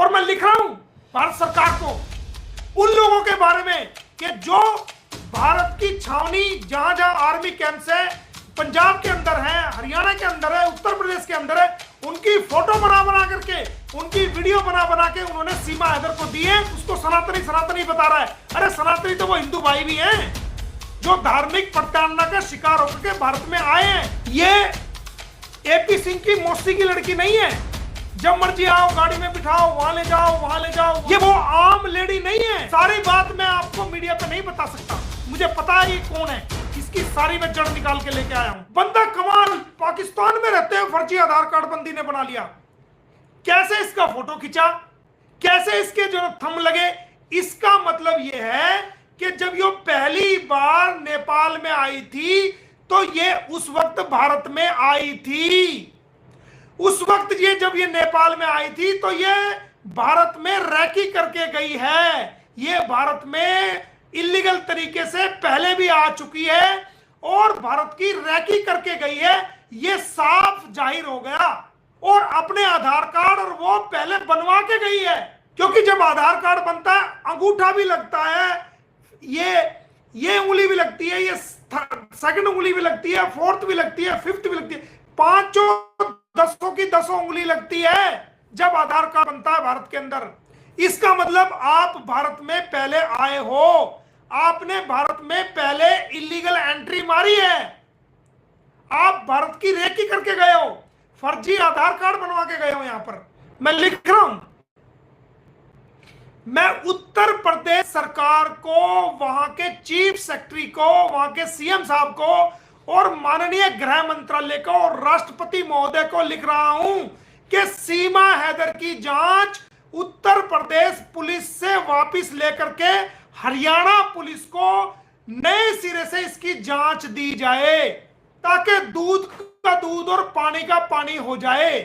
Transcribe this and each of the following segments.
और मैं लिख रहा हूं भारत सरकार को उन लोगों के बारे में कि जो भारत की छावनी जहां जहां आर्मी कैंप्स है, पंजाब के अंदर है, हरियाणा के अंदर है, उत्तर प्रदेश के अंदर है, उनकी फोटो बना बना करके, उनकी वीडियो बना बना के उन्होंने सीमा हैदर को दी है। उसको सनातनी सनातनी बता रहा है। अरे सनातनी तो वो हिंदू भाई भी हैं जो धार्मिक प्रताड़ना का शिकार होकर के भारत में आए हैं। ये एपी सिंह की मौसी की लड़की नहीं है, जब मर्जी आओ गाड़ी में बिठाओ, वहां ले जाओ वहां ले जाओ। ये वो आम लेडी नहीं है। सारी बात मैं आपको मीडिया पे नहीं बता सकता, मुझे पता है ये कौन है, इसकी सारी मैं जड़ निकाल के लेके आया हूं। बंदा कमाल, पाकिस्तान में रहते हुए फर्जी आधार कार्ड बंदी ने बना लिया। कैसे इसका फोटो खींचा, कैसे इसके जो थंब लगे। इसका मतलब ये है कि जब ये पहली बार नेपाल में आई थी तो ये उस वक्त भारत में आई थी। उस वक्त ये जब ये नेपाल में आई थी तो ये भारत में रैकी करके गई है। ये भारत में इलीगल तरीके से पहले भी आ चुकी है और भारत की रैकी करके गई है। ये साफ जाहिर हो गया। और अपने आधार कार्ड और वो पहले बनवा के गई है, क्योंकि जब आधार कार्ड बनता है अंगूठा भी लगता है, ये उंगली भी लगती है, ये सेकंड उंगली भी लगती है, फोर्थ भी लगती है, फिफ्थ भी लगती है, पांचों दसों की दसों उंगली लगती है जब आधार कार्ड बनता है भारत के अंदर। इसका मतलब आप भारत में पहले आए हो, आपने भारत में पहले इलीगल एंट्री मारी है, आप भारत की रेकी करके गए हो, फर्जी आधार कार्ड बनवा के गए हो। यहां पर मैं लिख रहा हूं, मैं उत्तर प्रदेश सरकार को, वहां के चीफ सेक्रेटरी को, वहां के सीएम साहब को और माननीय गृह मंत्रालय को और राष्ट्रपति महोदय को लिख रहा हूं कि सीमा हैदर की जांच उत्तर प्रदेश पुलिस से वापस लेकर के हरियाणा पुलिस को नए सिरे से इसकी जांच दी जाए, ताकि दूध का दूध और पानी का पानी हो जाए।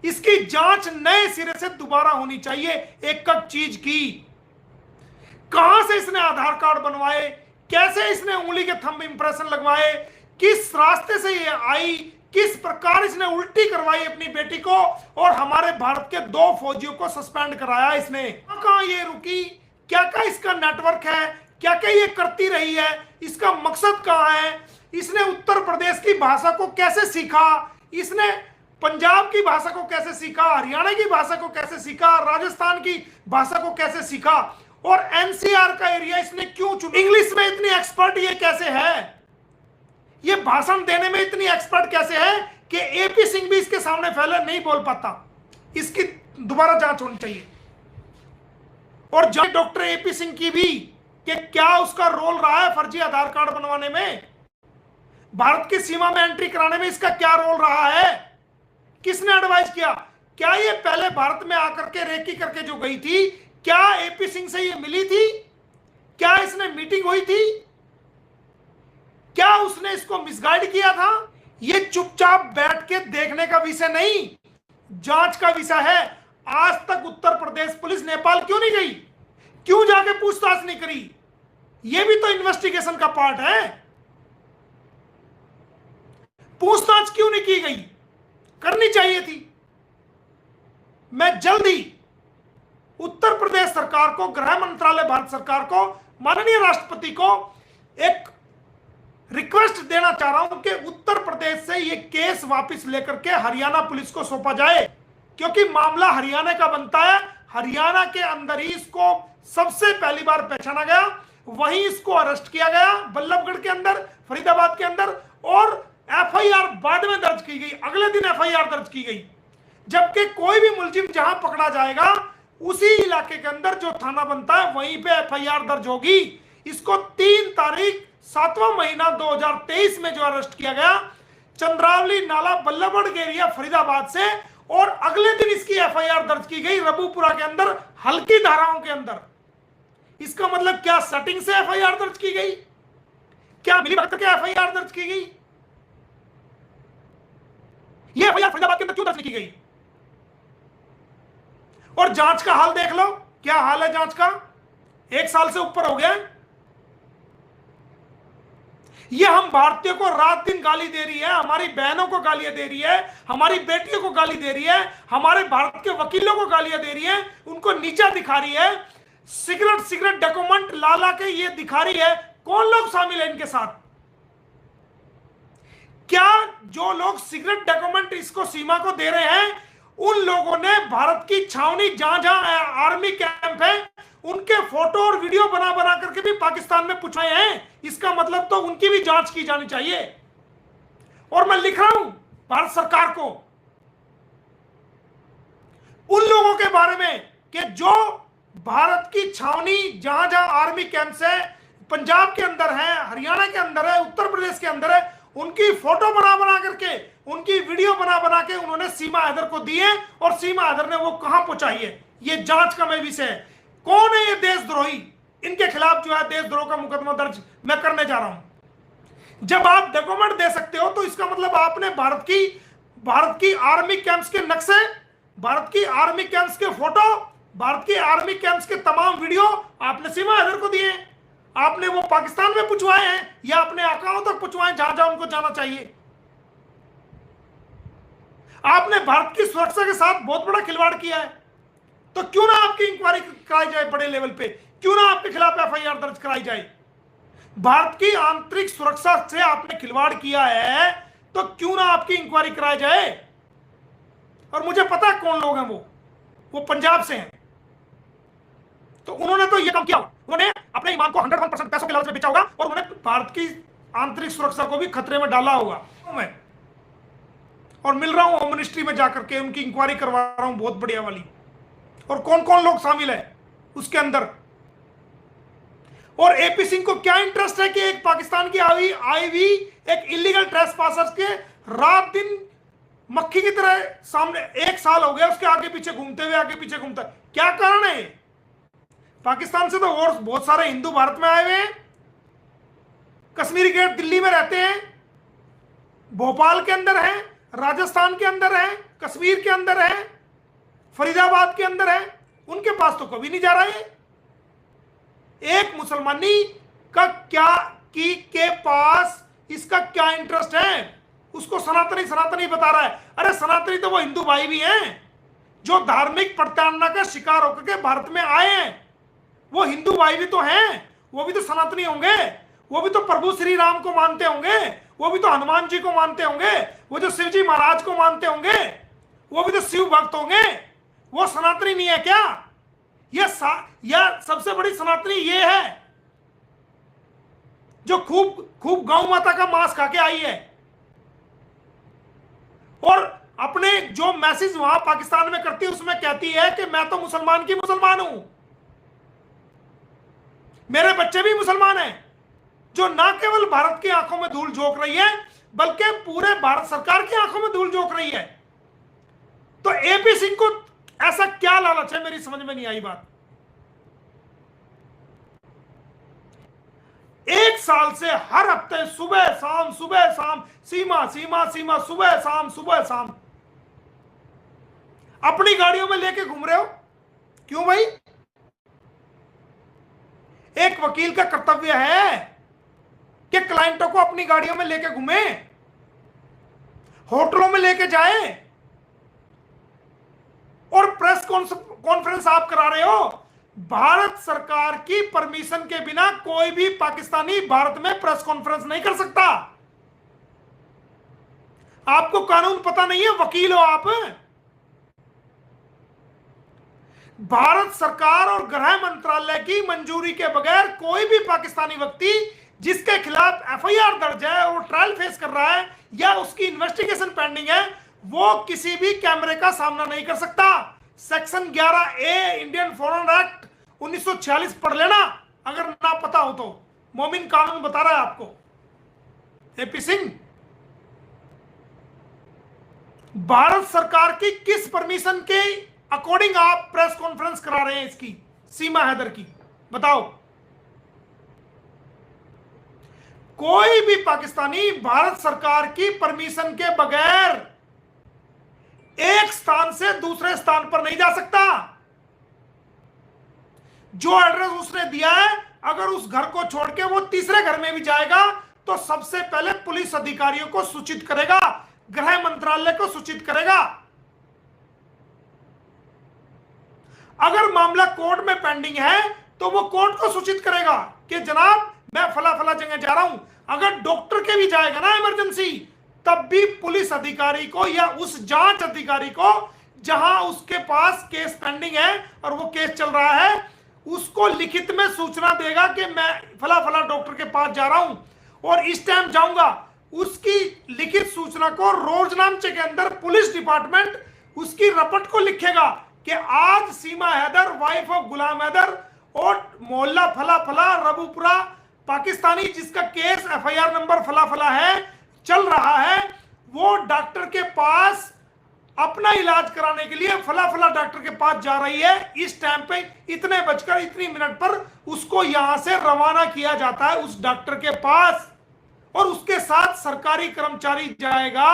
इसकी जांच नए सिरे से दोबारा होनी चाहिए। एक एक चीज की, कहां से इसने आधार कार्ड बनवाए, कैसे इसने उंगली के थंब इंप्रेशन लगवाए, किस रास्ते से ये आई, किस प्रकार इसने उल्टी करवाई अपनी बेटी को और हमारे भारत के 2 फौजियों को सस्पेंड कराया इसने। कहां ये रुकी, क्या क्या इसका नेटवर्क है, क्या क्या ये करती रही है, इसका मकसद कहां है, इसने उत्तर प्रदेश की भाषा को कैसे सीखा, इसने पंजाब की भाषा को कैसे सीखा, हरियाणा की भाषा को कैसे सीखा, राजस्थान की भाषा को कैसे सीखा, और एनसीआर का एरिया इसने क्यों चुना। इंग्लिश में इतनी एक्सपर्ट ये कैसे है, ये भाषण देने में इतनी एक्सपर्ट कैसे है कि एपी सिंह भी इसके सामने फैले नहीं बोल पाता। इसकी दोबारा जांच होनी चाहिए। और जांच डॉक्टर एपी सिंह की भी कि क्या उसका रोल रहा है फर्जी आधार कार्ड बनवाने में, भारत की सीमा में एंट्री कराने में इसका क्या रोल रहा है, किसने एडवाइस किया, क्या ये पहले भारत में आकर के रेकी करके जो गई थी, क्या एपी सिंह से ये मिली थी, क्या इसने मीटिंग हुई थी, क्या उसने इसको मिसगाइड किया था। ये चुपचाप बैठ के देखने का विषय नहीं, जांच का विषय है। आज तक उत्तर प्रदेश पुलिस नेपाल क्यों नहीं गई, क्यों जाके पूछताछ नहीं करी, ये भी तो इन्वेस्टिगेशन का पार्ट है। पूछताछ क्यों नहीं की गई, करनी चाहिए थी। मैं जल्दी उत्तर प्रदेश सरकार को, गृह मंत्रालय भारत सरकार को, माननीय राष्ट्रपति को एक रिक्वेस्ट देना चाह रहा हूं कि उत्तर प्रदेश से ये केस वापस लेकर के हरियाणा पुलिस को सौंपा जाए, क्योंकि मामला हरियाणा का बनता है। हरियाणा के अंदर ही इसको सबसे पहली बार पहचाना गया, वहीं इसको अरेस्ट किया गया, बल्लभगढ़ के अंदर, फरीदाबाद के अंदर, और एफआईआर बाद में दर्ज की गई, अगले दिन एफआईआर दर्ज की गई। जबकि कोई भी मुलजिम जहां पकड़ा जाएगा उसी इलाके के अंदर जो थाना बनता है वहीं पे एफआईआर दर्ज होगी। इसको 3 तारीख 7वां महीना 2023 में जो अरेस्ट किया गया, चंद्रावली नाला बल्लभगढ़ एरिया फरीदाबाद से, और अगले दिन इसकी एफआईआर दर्ज की गई रबूपुरा के अंदर हल्की धाराओं के अंदर। इसका मतलब क्या सेटिंग से एफआईआर दर्ज की गई, क्या मिलीभगत के एफआईआर दर्ज की गई, ये एफआईआर फरीदाबाद के अंदर क्यों दर्ज की गई। और जांच का हाल देख लो, क्या हाल है जांच का, 1 साल से ऊपर हो गया। ये हम भारतीयों को रात दिन गाली दे रही है, हमारी बहनों को गालियां दे रही है, हमारी बेटियों को गाली दे रही है, हमारे भारत के वकीलों को गालियां दे रही है, उनको नीचा दिखा रही है, सिगरेट डॉक्यूमेंट ला के ये दिखा रही है। कौन लोग शामिल है इनके साथ? क्या जो लोग सिगरेट डॉक्यूमेंट इसको सीमा को दे रहे हैं, उन लोगों ने भारत की छावनी जहां जहां आर्मी कैंप है उनके फोटो और वीडियो बना करके भी पाकिस्तान में पहुंचाए हैं? इसका मतलब तो उनकी भी जांच की जानी चाहिए। और मैं लिख रहा हूं भारत सरकार को उन लोगों के बारे में कि जो भारत की छावनी जहां जहां आर्मी कैंप्स है, पंजाब के अंदर है, हरियाणा के अंदर है, उत्तर प्रदेश के अंदर है, उनकी फोटो बना करके, उनकी वीडियो बना के उन्होंने सीमा हैदर को दी है, और सीमा हैदर ने वो कहां पहुंचाई है, ये जांच का विषय है। कौन है ये देशद्रोही? इनके खिलाफ जो है देशद्रोह का मुकदमा दर्ज मैं करने जा रहा हूं। जब आप डॉक्यूमेंट दे सकते हो तो इसका मतलब आपने भारत की आर्मी कैंप्स के नक्शे, भारत की आर्मी कैंप्स के फोटो, भारत की आर्मी कैंप्स के तमाम वीडियो आपने सीमा हैदर को दिए। आपने वो पाकिस्तान में पहुंचवाए हैं या अपने आकाओं तक पहुंचवाए जहां जहां उनको जाना चाहिए। आपने भारत की सुरक्षा के साथ बहुत बड़ा खिलवाड़ किया है, तो क्यों ना आपकी इंक्वायरी कराई जाए बड़े लेवल पे, क्यों ना आपके खिलाफ एफआईआर दर्ज कराई जाए। भारत की आंतरिक सुरक्षा से आपने खिलवाड़ किया है तो क्यों ना आपकी इंक्वायरी कराई जाए। और मुझे पता है कौन लोग हैं वो पंजाब से हैं, तो उन्होंने तो ये काम किया, उन्होंने अपने ईमान को 101% पैसों के लालच में बेचा होगा और उन्होंने भारत की आंतरिक सुरक्षा को भी खतरे में डाला होगा। मैं और मिल रहा हूं होम मिनिस्ट्री में जाकर के उनकी इंक्वायरी करवा रहा हूं बहुत बढ़िया वाली, और कौन कौन लोग शामिल है उसके अंदर। और एपी सिंह को क्या इंटरेस्ट है कि एक पाकिस्तान की आई हुई एक इलीगल ट्रेसपासर्स के रात दिन मक्खी की तरह सामने, 1 साल हो गया उसके आगे पीछे घूमते हुए, क्या कारण है? पाकिस्तान से तो और बहुत सारे हिंदू भारत में आए हुए हैं, कश्मीरी गेट दिल्ली में रहते हैं, भोपाल के अंदर है, राजस्थान के अंदर है, कश्मीर के अंदर है, फरीदाबाद के अंदर है, उनके पास तो कभी नहीं जा रहा है। एक मुसलमानी का के पास इसका क्या इंटरेस्ट है? उसको सनातनी बता रहा है। अरे सनातनी तो वो हिंदू भाई भी हैं जो धार्मिक प्रताड़ना का शिकार होकर के भारत में आए हैं। वो हिंदू भाई भी तो हैं, वो भी तो सनातनी होंगे, वो भी तो प्रभु श्री राम को मानते होंगे, वो भी तो हनुमान जी को मानते होंगे, वो जो शिव जी महाराज को मानते होंगे, वो भी तो शिव भक्त होंगे। वो सनातनी नहीं है क्या? यह सबसे बड़ी सनातनी ये है जो खूब गौ माता का मांस खा के आई है, और अपने जो मैसेज वहां पाकिस्तान में करती है उसमें कहती है कि मैं तो मुसलमान की मुसलमान हूं, मेरे बच्चे भी मुसलमान हैं, जो ना केवल भारत की आंखों में धूल झोंक रही है बल्कि पूरे भारत सरकार की आंखों में धूल झोंक रही है। तो एपी सिंह को ऐसा क्या लालच है, मेरी समझ में नहीं आई बात। 1 साल से हर हफ्ते सुबह शाम सीमा सुबह शाम अपनी गाड़ियों में लेके घूम रहे हो। क्यों भाई? एक वकील का कर्तव्य है कि क्लाइंटों को अपनी गाड़ियों में लेके घूमे, होटलों में लेके जाए, और प्रेस कॉन्फ्रेंस आप करा रहे हो। भारत सरकार की परमिशन के बिना कोई भी पाकिस्तानी भारत में प्रेस कॉन्फ्रेंस नहीं कर सकता। आपको कानून पता नहीं है, वकील हो आप। भारत सरकार और गृह मंत्रालय की मंजूरी के बगैर कोई भी पाकिस्तानी व्यक्ति जिसके खिलाफ एफआईआर दर्ज है और ट्रायल फेस कर रहा है या उसकी इन्वेस्टिगेशन पेंडिंग है, वो किसी भी कैमरे का सामना नहीं कर सकता। Section 11A Indian foreign act 1946 पढ़ लेना अगर ना पता हो तो। मोमिन कानून बता रहा है आपको। एपी सिंह, भारत सरकार की किस परमिशन के अकॉर्डिंग आप प्रेस कॉन्फ्रेंस करा रहे हैं इसकी, सीमा हैदर की, बताओ। कोई भी पाकिस्तानी भारत सरकार की परमिशन के बगैर एक स्थान से दूसरे स्थान पर नहीं जा सकता। जो एड्रेस उसने दिया है, अगर उस घर को छोड़ के वो तीसरे घर में भी जाएगा तो सबसे पहले पुलिस अधिकारियों को सूचित करेगा, गृह मंत्रालय को सूचित करेगा। अगर मामला कोर्ट में पेंडिंग है तो वो कोर्ट को सूचित करेगा कि जनाब मैं फला फला जगह जा रहा हूं। अगर डॉक्टर के भी जाएगा ना इमरजेंसी, तब भी पुलिस अधिकारी को या उस जांच अधिकारी को जहां उसके पास केस पेंडिंग है और वो केस चल रहा है, उसको लिखित में सूचना देगा कि मैं फला फला डॉक्टर के पास जा रहा हूं और इस टाइम जाऊंगा। उसकी लिखित सूचना को रोजनामचे के अंदर पुलिस डिपार्टमेंट उसकी रपट को लिखेगा कि आज सीमा हैदर वाइफ ऑफ गुलाम हैदर और मोहल्ला फला फला रबूपुरा पाकिस्तानी जिसका केस एफआईआर नंबर फला फला है चल रहा है, वो डॉक्टर के पास अपना इलाज कराने के लिए फला फला डॉक्टर के पास जा रही है। इस टाइम पे इतने बजकर इतनी मिनट पर उसको यहां से रवाना किया जाता है उस डॉक्टर के पास, और उसके साथ सरकारी कर्मचारी जाएगा।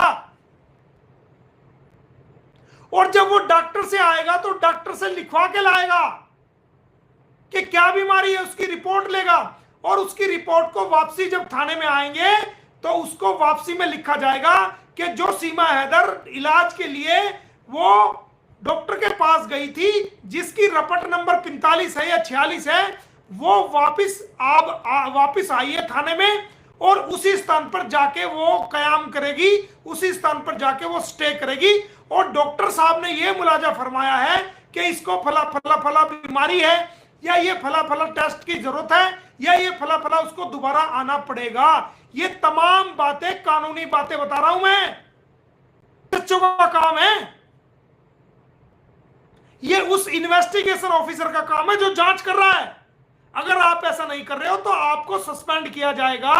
और जब वो डॉक्टर से आएगा तो डॉक्टर से लिखवा के लाएगा कि क्या बीमारी है, उसकी रिपोर्ट लेगा, और उसकी रिपोर्ट को वापसी जब थाने में आएंगे तो उसको वापसी में लिखा जाएगा कि जो सीमा हैदर इलाज के लिए वो डॉक्टर के पास गई थी, जिसकी रपट नंबर 45 है या 46 है, वो वापिस आई है थाने में, और उसी स्थान पर जाके वो कयाम करेगी, उसी स्थान पर जाके वो स्टे करेगी। और डॉक्टर साहब ने ये मुलाजा फरमाया है कि इसको फला फला फला बीमारी है, या ये फला फला टेस्ट की जरूरत है, या ये फला फला उसको दोबारा आना पड़ेगा। ये तमाम बातें कानूनी बातें बता रहा हूं मैं, बच्चों का काम है। ये उस इन्वेस्टिगेशन ऑफिसर का काम है जो जांच कर रहा है। अगर आप ऐसा नहीं कर रहे हो तो आपको सस्पेंड किया जाएगा।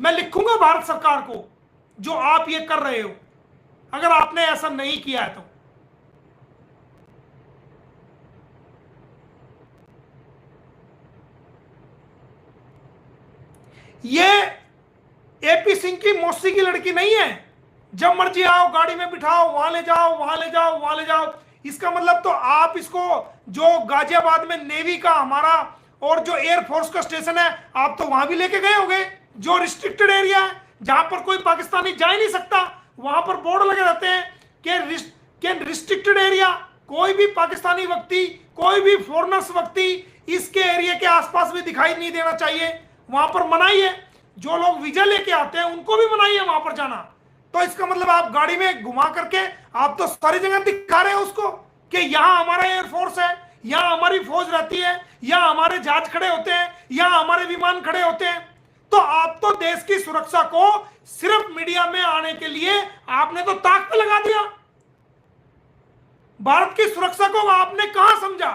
मैं लिखूंगा भारत सरकार को जो आप ये कर रहे हो, अगर आपने ऐसा नहीं किया है तो। ये एपी सिंह की मौसी की लड़की नहीं है, जब मर्जी आओ गाड़ी में बिठाओ, वहां ले जाओ, वहां ले जाओ, वहां ले जाओ। इसका मतलब तो आप इसको जो गाजियाबाद में नेवी का हमारा और जो एयरफोर्स का स्टेशन है, आप तो वहां भी लेके गए होंगे, जो रिस्ट्रिक्टेड एरिया है जहां पर कोई पाकिस्तानी जा ही नहीं सकता। वहां पर बोर्ड लगे रहते हैं कि रिस्ट्रिक्टेड एरिया, कोई भी पाकिस्तानी व्यक्ति, कोई भी फॉरेनर्स व्यक्ति इसके एरिया के आसपास भी दिखाई नहीं देना चाहिए। वहां पर मनाही है, जो लोग वीजा लेके आते हैं उनको भी मनाही है वहां पर जाना। तो इसका मतलब आप गाड़ी में घुमा करके आप तो सारी जगह दिखा रहे हो उसको कि यहां हमारा एयरफोर्स है, यहां हमारी फौज रहती है, यहां हमारे जहाज खड़े होते हैं, यहां हमारे विमान खड़े होते हैं। तो आप तो देश की सुरक्षा को सिर्फ मीडिया में आने के लिए आपने तो ताक पे लगा दिया। भारत की सुरक्षा को आपने कहां समझा?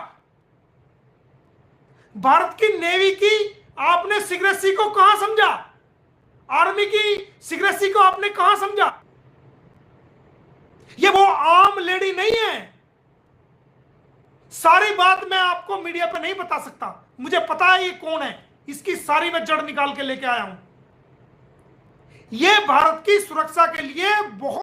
भारत की नेवी की आपने सीक्रेसी को कहां समझा? आर्मी की सीक्रेसी को आपने कहां समझा? ये वो आम लेडी नहीं है। सारी बात मैं आपको मीडिया पे नहीं बता सकता, मुझे पता है ये कौन है, इसकी सारी मैं जड़ निकाल के लेके आया हूं। ये भारत की सुरक्षा के लिए बहुत